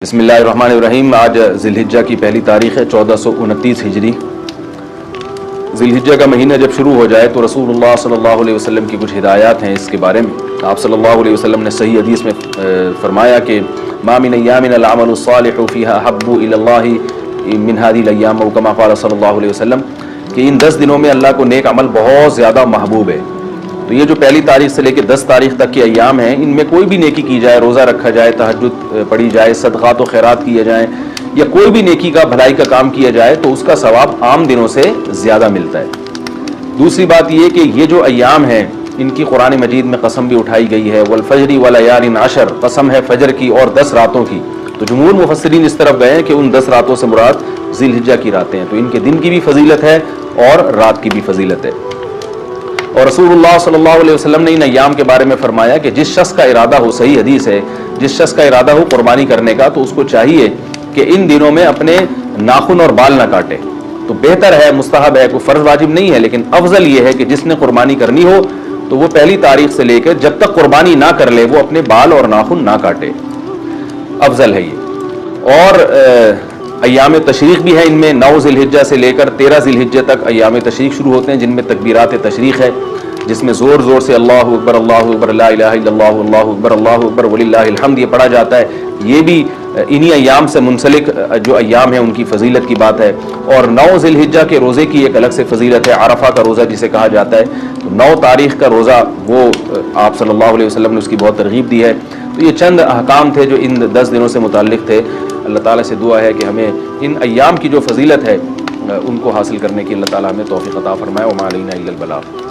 بسم اللہ الرحمن الرحیم۔ آج ذی الحجہ کی پہلی تاریخ ہے 1429 ہجری۔ ذی الحجہ کا مہینہ جب شروع ہو جائے تو رسول اللہ صلی اللہ علیہ وسلم کی کچھ ہدایات ہیں اس کے بارے میں۔ آپ صلی اللہ علیہ وسلم نے صحیح حدیث میں فرمایا کہ ما من ایام العمل الصالح فیہا احب الی اللہ من هذه الايام، او کما قال صلی اللہ علیہ وسلم کہ ان 10 دنوں میں اللہ کو نیک عمل بہت زیادہ محبوب ہے۔ تو یہ جو پہلی تاریخ سے لے کے 10 تاریخ تک کے ایام ہیں، ان میں کوئی بھی نیکی کی جائے، روزہ رکھا جائے، تہجد پڑھی جائے، صدقات و خیرات کیے جائیں، یا کوئی بھی نیکی کا بھلائی کا کام کیا جائے تو اس کا ثواب عام دنوں سے زیادہ ملتا ہے۔ دوسری بات یہ کہ یہ جو ایام ہیں ان کی قرآن مجید میں قسم بھی اٹھائی گئی ہے، والفجر ولیال عشر، قسم ہے فجر کی اور 10 راتوں کی۔ تو جمہور مفسرین اس طرف گئے ہیں کہ ان 10 راتوں سے مراد ذی الحجہ کی راتیں ہیں، تو ان کے دن کی بھی فضیلت ہے اور رات کی بھی فضیلت ہے۔ اور رسول اللہ صلی اللہ علیہ وسلم نے ان ایام کے بارے میں فرمایا کہ جس شخص کا ارادہ ہو، صحیح حدیث ہے، جس شخص کا ارادہ ہو قربانی کرنے کا تو اس کو چاہیے کہ ان دنوں میں اپنے ناخن اور بال نہ کاٹے۔ تو بہتر ہے، مستحب ہے، کوئی فرض واجب نہیں ہے، لیکن افضل یہ ہے کہ جس نے قربانی کرنی ہو تو وہ پہلی تاریخ سے لے کر جب تک قربانی نہ کر لے وہ اپنے بال اور ناخن نہ کاٹے، افضل ہے یہ۔ اور ایام تشریق بھی ہیں، ان میں 9 ذی الحجہ سے لے کر 13 ذی الحجہ تک ایام تشریق شروع ہوتے ہیں، جن میں تکبیرات تشریق ہے، جس میں زور زور سے اللہ اکبر لا الہ الا اللہ اکبر وللہ الحمد یہ پڑھا جاتا ہے۔ یہ بھی انہی ایام سے منسلک جو ایام ہیں ان کی فضیلت کی بات ہے۔ اور 9 ذی الحجہ کے روزے کی ایک الگ سے فضیلت ہے، عرفہ کا روزہ جسے کہا جاتا ہے۔ تو 9 تاریخ کا روزہ وہ آپ صلی اللہ علیہ وسلم نے اس کی بہت ترغیب دی ہے۔ تو یہ چند احکام تھے جو ان 10 دنوں سے متعلق تھے۔ اللہ تعالیٰ سے دعا ہے کہ ہمیں ان ایام کی جو فضیلت ہے ان کو حاصل کرنے کی اللہ تعالیٰ ہمیں توفیق عطا فرمائے۔ وما علینا الا البلاغ۔